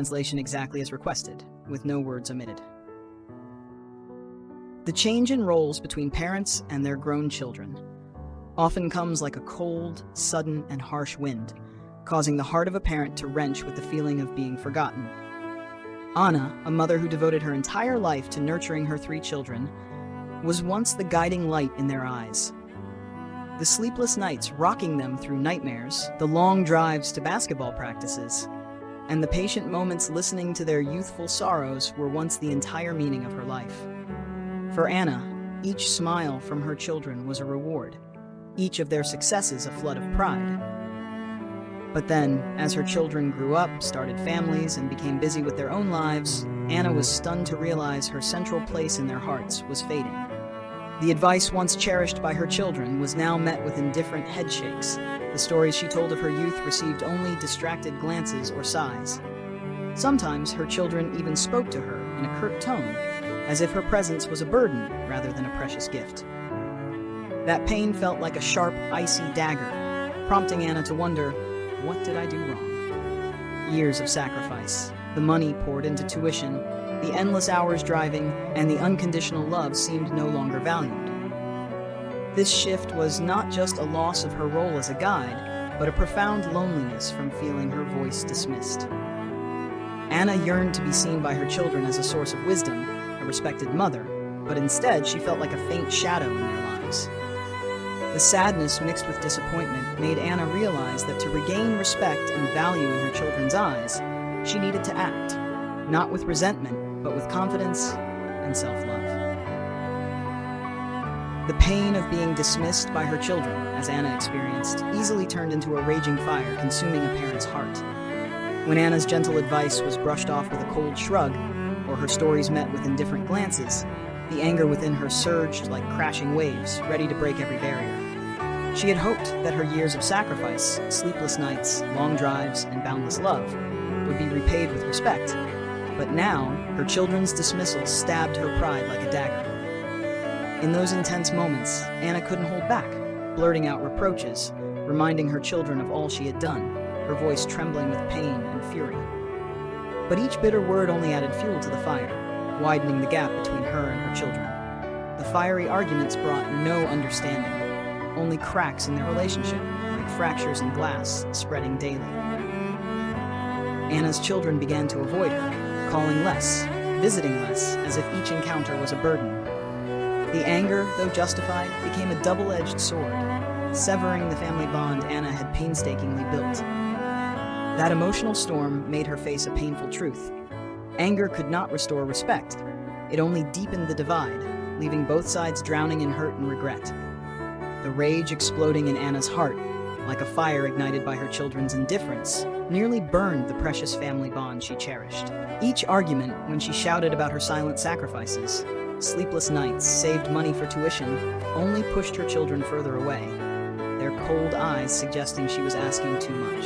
Translation exactly as requested, with no words omitted. The change in roles between parents and their grown children often comes like a cold, sudden, and harsh wind, causing the heart of a parent to wrench with the feeling of being forgotten. Anna, a mother who devoted her entire life to nurturing her 3 children, was once the guiding light in their eyes. The sleepless nights rocking them through nightmares, the long drives to basketball practices, and the patient moments listening to their youthful sorrows were once the entire meaning of her life. For Anna, each smile from her children was a reward, each of their successes a flood of pride. But then, as her children grew up, started families, and became busy with their own lives, Anna was stunned to realize her central place in their hearts was fading. The advice once cherished by her children was now met with indifferent headshakes. The stories she told of her youth received only distracted glances or sighs. Sometimes her children even spoke to her in a curt tone, as if her presence was a burden rather than a precious gift. That pain felt like a sharp, icy dagger, prompting Anna to wonder, what did I do wrong? Years of sacrifice, the money poured into tuition, the endless hours driving, and the unconditional love seemed no longer valued. This shift was not just a loss of her role as a guide, but a profound loneliness from feeling her voice dismissed. Anna yearned to be seen by her children as a source of wisdom, a respected mother, but instead she felt like a faint shadow in their lives. The sadness mixed with disappointment made Anna realize that to regain respect and value in her children's eyes, she needed to act, not with resentment, but with confidence and self-love. The pain of being dismissed by her children, as Anna experienced, easily turned into a raging fire, consuming a parent's heart. When Anna's gentle advice was brushed off with a cold shrug, or her stories met with indifferent glances, the anger within her surged like crashing waves, ready to break every barrier. She had hoped that her years of sacrifice, sleepless nights, long drives, and boundless love would be repaid with respect. But now, her children's dismissal stabbed her pride like a dagger. In those intense moments, Anna couldn't hold back, blurting out reproaches, reminding her children of all she had done, her voice trembling with pain and fury. But each bitter word only added fuel to the fire, widening the gap between her and her children. The fiery arguments brought no understanding, only cracks in their relationship, like fractures in glass, spreading daily. Anna's children began to avoid her, calling less, visiting less, as if each encounter was a burden. The anger, though justified, became a double-edged sword, severing the family bond Anna had painstakingly built. That emotional storm made her face a painful truth. Anger could not restore respect. It only deepened the divide, leaving both sides drowning in hurt and regret. The rage exploding in Anna's heart, like a fire ignited by her children's indifference, nearly burned the precious family bond she cherished. Each argument, when she shouted about her silent sacrifices, sleepless nights, saved money for tuition, only pushed her children further away, their cold eyes suggesting she was asking too much.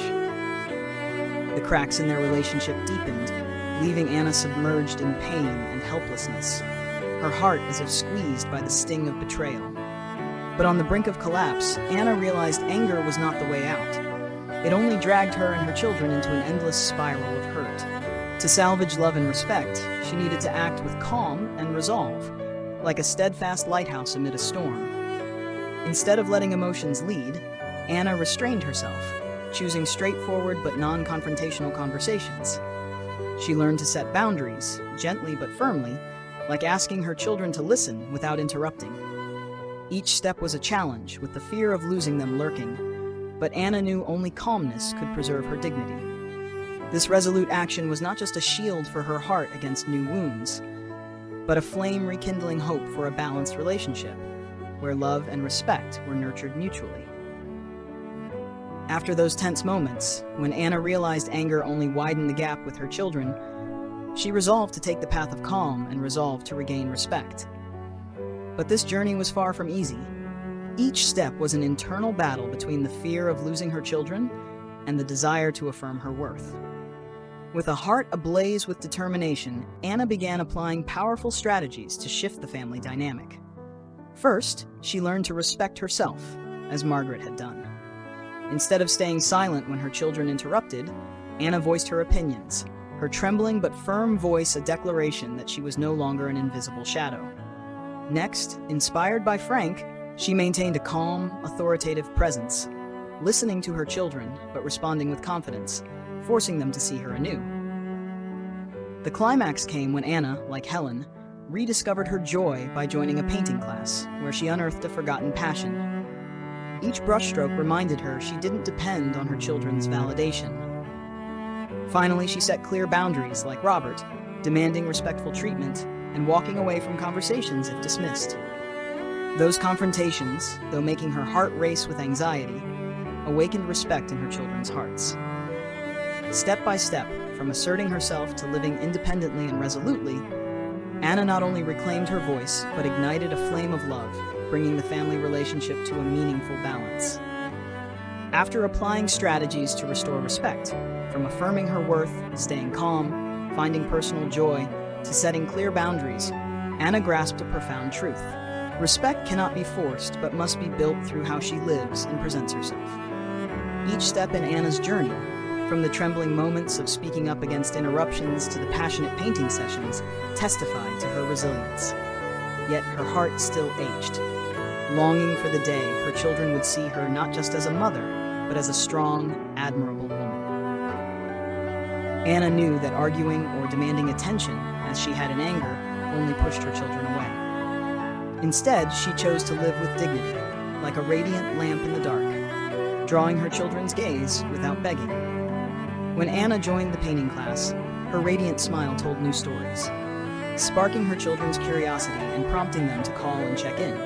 The cracks in their relationship deepened, leaving Anna submerged in pain and helplessness, her heart as if squeezed by the sting of betrayal. But on the brink of collapse, Anna realized anger was not the way out. It only dragged her and her children into an endless spiral of hurt. To salvage love and respect, she needed to act with calm and resolve, like a steadfast lighthouse amid a storm. Instead of letting emotions lead, Anna restrained herself, choosing straightforward but non-confrontational conversations. She learned to set boundaries, gently but firmly, like asking her children to listen without interrupting. Each step was a challenge, with the fear of losing them lurking, but Anna knew only calmness could preserve her dignity. This resolute action was not just a shield for her heart against new wounds, but a flame rekindling hope for a balanced relationship, where love and respect were nurtured mutually. After those tense moments, when Anna realized anger only widened the gap with her children, she resolved to take the path of calm and resolve to regain respect. But this journey was far from easy. Each step was an internal battle between the fear of losing her children and the desire to affirm her worth. With a heart ablaze with determination, Anna began applying powerful strategies to shift the family dynamic. First, she learned to respect herself, as Margaret had done. Instead of staying silent when her children interrupted, Anna voiced her opinions, her her trembling but firm voice a declaration that she was no longer an invisible shadow. Next, inspired by Frank, she maintained a calm, authoritative presence, listening to her children but responding with confidence, forcing them to see her anew. The climax came when Anna, like Helen, rediscovered her joy by joining a painting class, where she unearthed a forgotten passion. Each brushstroke reminded her she didn't depend on her children's validation. Finally, she set clear boundaries, like Robert, demanding respectful treatment and walking away from conversations if dismissed. Those confrontations, though making her heart race with anxiety, awakened respect in her children's hearts. Step by step, from asserting herself to living independently and resolutely, Anna not only reclaimed her voice, but ignited a flame of love, bringing the family relationship to a meaningful balance. After applying strategies to restore respect, from affirming her worth, staying calm, finding personal joy, to setting clear boundaries, Anna grasped a profound truth. Respect cannot be forced, but must be built through how she lives and presents herself. Each step in Anna's journey, from the trembling moments of speaking up against interruptions to the passionate painting sessions, testified to her resilience. Yet her heart still ached, longing for the day her children would see her not just as a mother, but as a strong, admirable woman. Anna knew that arguing or demanding attention, as she had in anger, only pushed her children away. Instead, she chose to live with dignity, like a radiant lamp in the dark, drawing her children's gaze without begging. When Anna joined the painting class, her radiant smile told new stories, sparking her children's curiosity and prompting them to call and check in.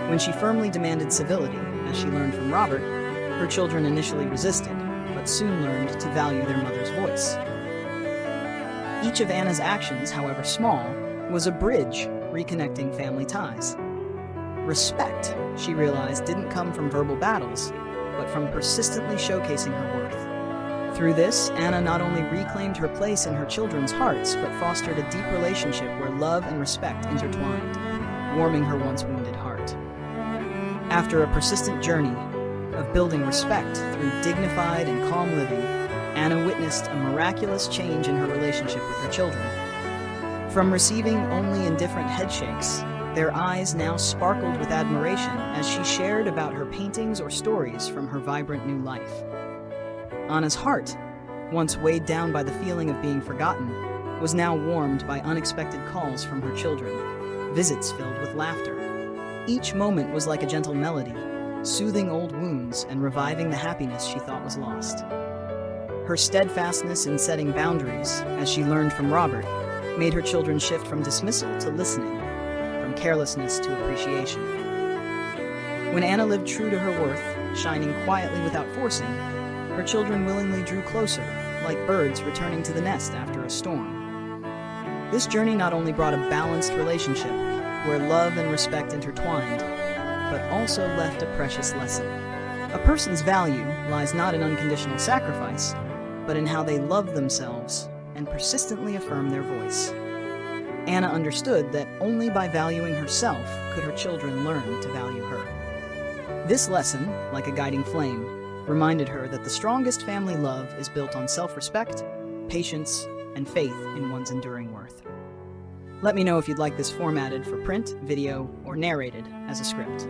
When she firmly demanded civility, as she learned from Robert, her children initially resisted, but soon learned to value their mother's voice. Each of Anna's actions, however small, was a bridge reconnecting family ties. Respect, she realized, didn't come from verbal battles, but from persistently showcasing her worth. Through this, Anna not only reclaimed her place in her children's hearts, but fostered a deep relationship where love and respect intertwined, warming her once wounded heart. After a persistent journey of building respect through dignified and calm living, Anna witnessed a miraculous change in her relationship with her children. From receiving only indifferent headshakes, their eyes now sparkled with admiration as she shared about her paintings or stories from her vibrant new life. Anna's heart, once weighed down by the feeling of being forgotten, was now warmed by unexpected calls from her children, visits filled with laughter. Each moment was like a gentle melody, soothing old wounds and reviving the happiness she thought was lost. Her steadfastness in setting boundaries, as she learned from Robert, made her children shift from dismissal to listening, from carelessness to appreciation. When Anna lived true to her worth, shining quietly without forcing, her children willingly drew closer, like birds returning to the nest after a storm. This journey not only brought a balanced relationship, where love and respect intertwined, but also left a precious lesson. A person's value lies not in unconditional sacrifice, but in how they love themselves and persistently affirm their voice. Anna understood that only by valuing herself could her children learn to value her. This lesson, like a guiding flame, reminded her that the strongest family love is built on self-respect, patience, and faith in one's enduring worth. Let me know if you'd like this formatted for print, video, or narrated as a script.